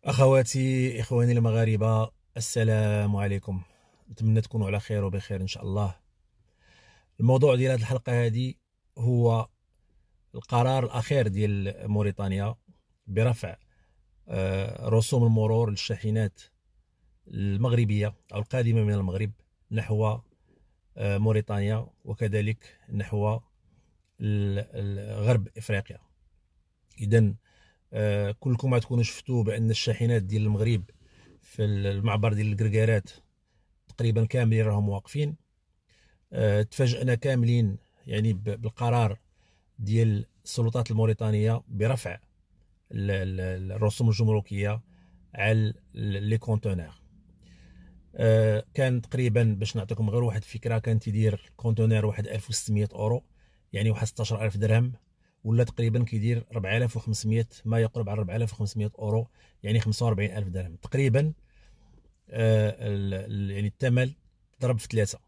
أخواتي إخواني المغاربة، السلام عليكم. نتمنى تكونوا على خير وبخير إن شاء الله. الموضوع ديال هذه الحلقة هذه هو القرار الأخير ديال موريتانيا برفع رسوم المرور للشاحنات المغربية أو القادمة من المغرب نحو موريتانيا، وكذلك نحو غرب إفريقيا. إذن كلكم غتكونوا شفتوا بأن الشاحنات ديال المغرب في المعبر ديال الكركارات تقريبا كاملين راهم واقفين. تفاجئنا كاملين يعني بالقرار ديال السلطات الموريتانية برفع الرسوم الجمركية على لي كونتونير. كان تقريبا، باش نعطيكم غير واحد الفكرة، كان تيدير الكونتونير واحد 1600 اورو، يعني واحد 16000 درهم، ولا تقريبا كيدير 4500، ما يقرب على 4500 اورو، يعني 45000 درهم تقريبا. يعني الثمن ضرب في 3،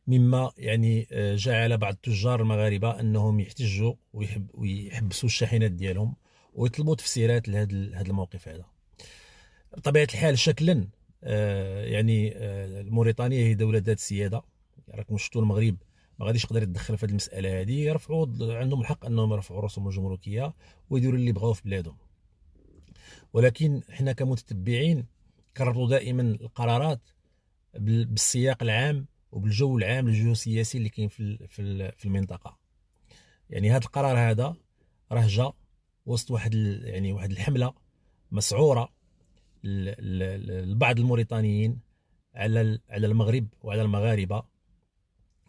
مما يعني جعل بعض التجار المغاربه انهم يحتجوا ويحبسوا الشاحنات ديالهم ويطلبوا تفسيرات لهذا الموقف هذا. بطبيعه الحال شكلا يعني موريتانيا هي دوله ذات سياده. راكم شفتوا المغرب ما غاديش يقدر يتدخل في هذه المساله هذه، يرفعوا، عندهم الحق انهم يرفعوا الرسوم الجمركيه ويديروا اللي بغاو في بلادهم. ولكن حنا كمتتبعين كنربطوا دائما القرارات بالسياق العام وبالجو العام، الجو السياسي اللي كاين في المنطقه. يعني هذا القرار هذا راه جا وسط واحد الحمله مسعوره لبعض الموريتانيين على المغرب وعلى المغاربه.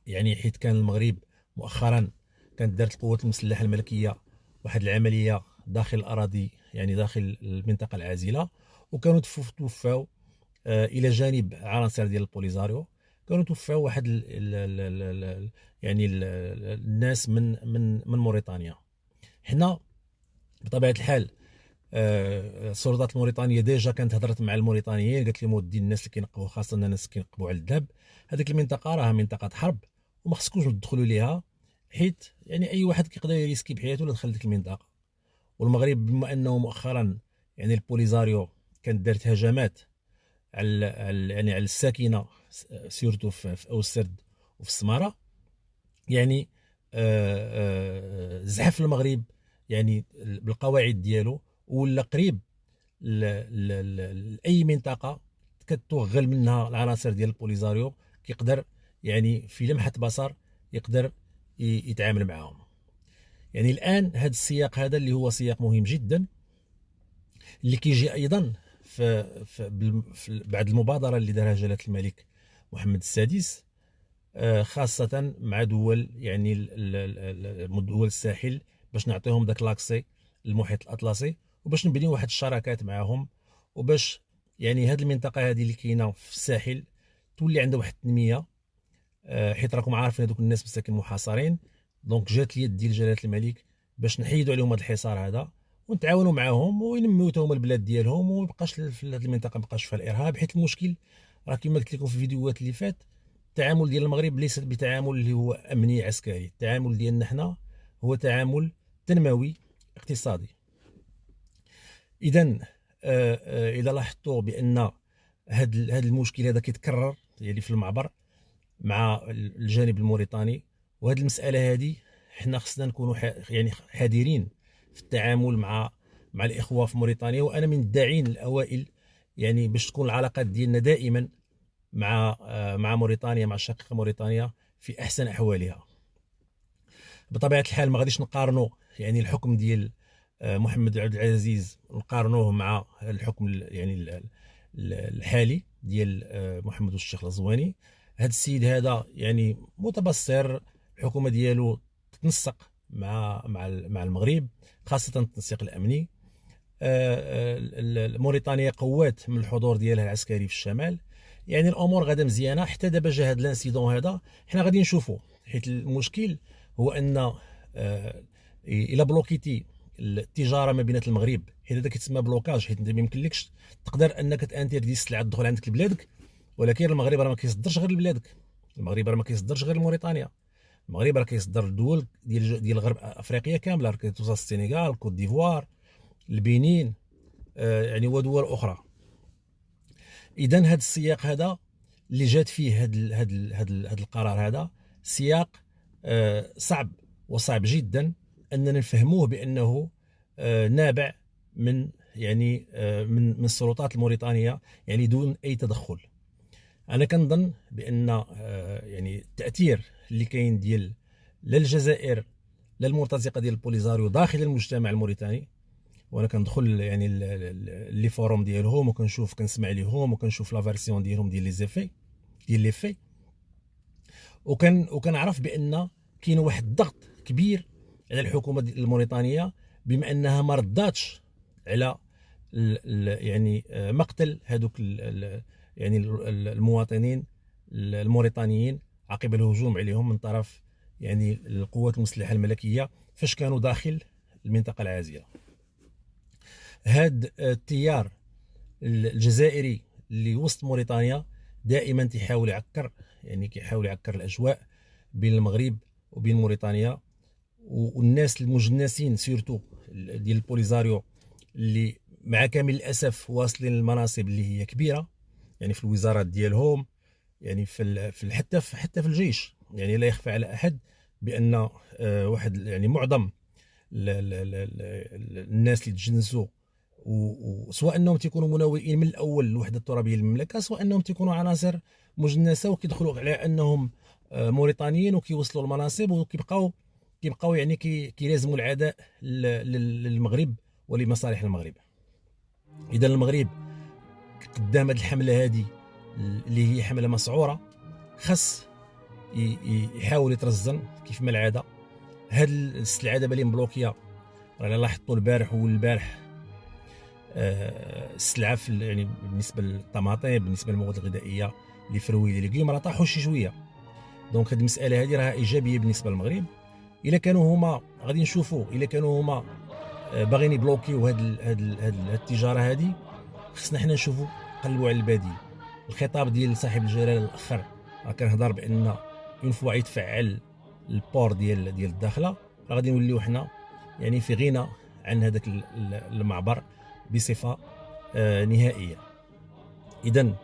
يعني حيت كان المغرب مؤخرا كانت دارت القوات المسلحه الملكيه واحد العمليه داخل الاراضي، يعني داخل المنطقه العازله، وكانوا توفاو الى جانب عناصر ديال البوليزاريو، كانوا توفاو واحد الناس من موريتانيا. حنا بطبيعه الحال السلطات الموريتانيه ديجا كانت هضرت مع الموريتانيين، قالت لهم ودي الناس اللي كينقبوا، خاصه الناس اللي كينقبوا على الذهب، هذيك المنطقه راها منطقه حرب وما خصكوش تدخلوا ليها، حيت يعني اي واحد كيقدر يريسكي بحياته ولا دخل ديك المنطقه. والمغرب بما انه مؤخرا يعني البوليزاريو كانت دارت هجمات على الساكنه سيرتو في اوسرد وفي السماره، يعني زحف المغرب يعني بالقواعد ديالو، ولا قريب لاي منطقه كتوغل منها العناصر ديال البوليزاريو، كيقدر يعني في لمحه بصر يقدر يتعامل معهم. يعني الان هذا السياق هذا اللي هو سياق مهم جدا، اللي كيجي ايضا بعد المبادره اللي دارها جلاله الملك محمد السادس، خاصه مع دول يعني دول الساحل، باش نعطيهم داك لاكسي المحيط الاطلسي، وباش نبنيو واحد الشراكات معهم، وباش يعني هذه المنطقه هذه اللي كاينه في الساحل تولي عندها واحد التنميه. حيت راكم عارفين هذوك الناس مساكن محاصرين، دونك جات اليد ديال جلاله الملك باش نحيدوا عليهم هذا الحصار هذا ونتعاونوا معهم وينميو هما البلاد ديالهم، وما يبقاش في هذه المنطقه ما بقاش فيها الارهاب. حيت المشكل راه كما قلت لكم في الفيديوهات اللي فات، التعامل ديال المغرب ليس بتعامل اللي هو امني عسكري، التعامل ديالنا حنا هو تعامل تنموي اقتصادي. اذا اذا لاحظتوا بان هذا المشكل هذا كيتكرر يعني في المعبر مع الجانب الموريتاني، وهذه المساله هذه حنا خصنا نكونوا يعني حذرين في التعامل مع الاخوه في موريتانيا. وانا من الداعين الاوائل يعني باش تكون العلاقات ديالنا دائما مع موريتانيا، مع الشقيقه موريتانيا في احسن احوالها. بطبيعه الحال ما غاديش نقارنوا يعني الحكم ديال محمد عبد العزيز نقارنوه مع الحكم يعني الحالي ديال محمد الشيخ الغزواني. هذا السيد هذا يعني متبصر، الحكومه ديالو تتنسق مع المغرب، خاصه التنسيق الامني. موريتانيا قوات من الحضور ديالها العسكري في الشمال، يعني الامور غادا مزيانه. حتى دابا جا هذا الانسيدون هذا حنا غادي نشوفوا، حيت المشكل هو ان الى بلوكيتي التجاره ما بين المغرب، حيت هذا كيتسمى بلوكاج، حيت انت ما يمكنلكش تقدر انك تانتردي السلعه تدخل عندك لبلادك، ولكن المغرب راه ما كيصدرش غير لبلادك، المغرب راه ما كيصدرش غير لموريتانيا، المغرب راه كيصدر لدول ديال غرب افريقيا كامله، راه كتوصل السنغال، كوت ديفوار، البنين، يعني ودول اخرى. اذا هذا السياق هذا اللي جات فيه هذا القرار، هذا سياق صعب وصعب جدا اننا نفهموه بانه نابع من يعني من السلطات الموريتانيه، يعني دون اي تدخل. انا كنظن بان يعني التاثير اللي كاين ديال لا الجزائر لا المرتزقه ديال البوليزاريو داخل المجتمع الموريتاني، وانا كندخل يعني لي فوروم ديالهم وكنشوف كنسمع ليهم وكنشوف لا فيرسيون ديالهم ديال لي زيفي ديال لي في، وكنعرف بان كاين واحد الضغط كبير على الحكومه الموريتانيه بما انها ما رداتش على يعني مقتل هذوك يعني المواطنين الموريتانيين عقب الهجوم عليهم من طرف يعني القوات المسلحه الملكيه فاش كانوا داخل المنطقه العازله. هاد التيار الجزائري اللي وسط موريتانيا دائما تيحاول يعكر، يعني كيحاول يعكر الاجواء بين المغرب وبين موريتانيا، والناس المجنسين سيرتو ديال البوليزاريو اللي مع كامل الاسف واصلين للمناصب اللي هي كبيره، يعني في الوزارات ديالهم، يعني في حتى في الجيش. يعني لا يخفى على احد بان واحد يعني معظم الناس اللي تجنسوا وسواء انهم تيكونوا مناوئين من الاول للوحده الترابيه للمملكه، سواء انهم تيكونوا عناصر مجنسه وكيدخلوا على انهم موريتانيين وكيوصلوا المناصب وكيبقاو يعني كيلازموا العداء للمغرب ولمصالح المغرب. اذا المغرب قدام هذه الحمله هذه اللي هي حمله مسعوره، خاص يحاول يترزن كيف ما العاده. هاد السلعه دابا اللي مبلوكيه راه لاحظتوا البارح والبارح السلعه في يعني بالنسبه للطماطم، بالنسبه للمواد الغذائيه اللي فروي لي ليغيوم راه طاحوا شي شويه. دونك هاد المساله هذه راها ايجابيه بالنسبه للمغرب. الا كانوا هما غادي نشوفوا، الا كانوا هما باغيين يبلوكيو هاد التجاره هذه، خصنا حنا نشوفوا قلبوا على البديل. الخطاب ديال صاحب الجلاله الاخر راه كنهضر بان اون فوا يتفعل البور ديال الداخله راه غادي نوليو حنا يعني في غنى عن هذاك المعبر بصفه نهائيه. اذا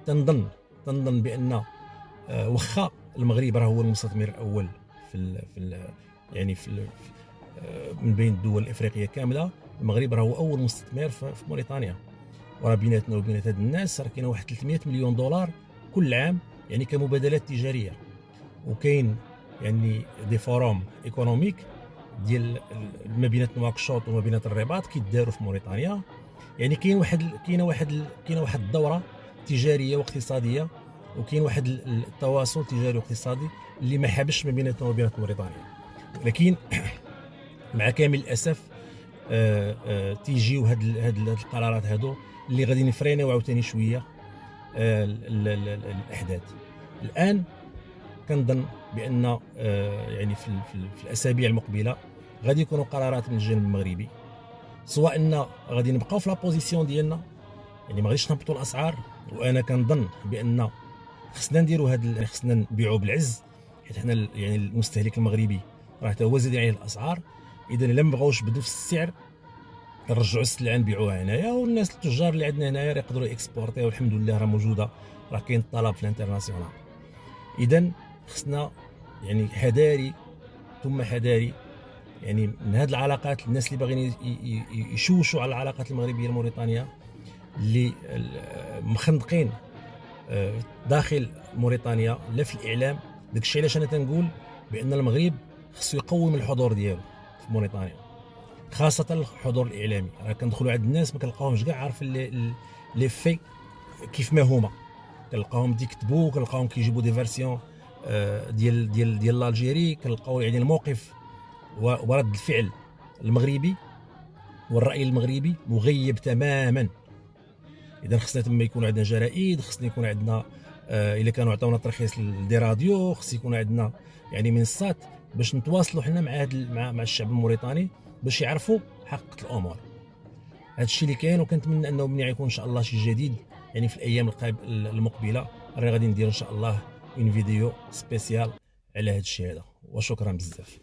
تنظن بان واخا المغرب راه هو المستثمر الاول يعني من بين الدول الافريقيه كامله، المغرب راه هو اول مستثمر في موريتانيا. وراه بيناتنا وبين هاد الناس راه كاينه واحد 300 مليون دولار كل عام يعني كمبادلات تجاريه. وكاين يعني دي فوروم ايكونوميك ديال مدينه نواكشوط ومدينه الرباط كيداروا في موريتانيا. يعني كاينه واحد الدوره تجاريه واقتصاديه، وكاين واحد التواصل تجاري واقتصادي اللي ما حابش ما بيناتنا وبين موريتانيا. لكن مع كامل الاسف تيجيو هاد القرارات هادو اللي غادي نفرينيو عاوتاني شويه الاحداث. الان كنظن بان يعني في الاسابيع المقبله غادي يكونوا قرارات من الجانب المغربي، سواء ان غادي نبقاو في لابوزيسيون ديالنا، يعني ما غاديش نهبطوا الاسعار. وانا كنظن بان خصنا نديروا خصنا نبيعوا بالعز، حيت حنا يعني المستهلك المغربي راه تا هو زاد عليه الاسعار. اذا الا ما بغاوش بدو في السعر نرجعوا السلعه نبيعوها هنايا، والناس التجار اللي عندنا هنايا يقدروا اكسبورتي، والحمد لله راه موجوده، راه كاين الطلب في الانترناسيونال. اذا خصنا يعني حذاري ثم حذاري يعني من هذه العلاقات. الناس اللي باغيين يشوشوا على العلاقات المغربيه الموريتانيه اللي مخندقين داخل موريتانيا لا في الاعلام. داكشي علاش انا تنقول بان المغرب خصو يقوم الحضور ديالو في موريتانيا، خاصه الحضور الاعلامي. راه كندخلوا عند الناس ما كنلقاوهمش كاع عارفين لي في كيف ما هما، كنلقاهم تيكتبوا، كنلقاهم كيجيبوا دي فيرسيون ديال الجيري، كنلقاو يعني الموقف ورد الفعل المغربي والراي المغربي مغيب تماما. اذا خصنا تما يكون عندنا جرائد، خصنا يكون عندنا الا كانوا عطاونا ترخيص لدي راديو، خص يكون عندنا يعني منصات باش نتواصلوا حنا مع الشعب الموريتاني باش يعرفوا حقيقه الامور. هذا الشيء اللي كاين، وكنتمنى انه ملي يكون ان شاء الله شي جديد يعني في الايام المقبله راه غادي ندير ان شاء الله اون فيديو سبيسيال على هذا الشيء هذا. وشكرا بزاف.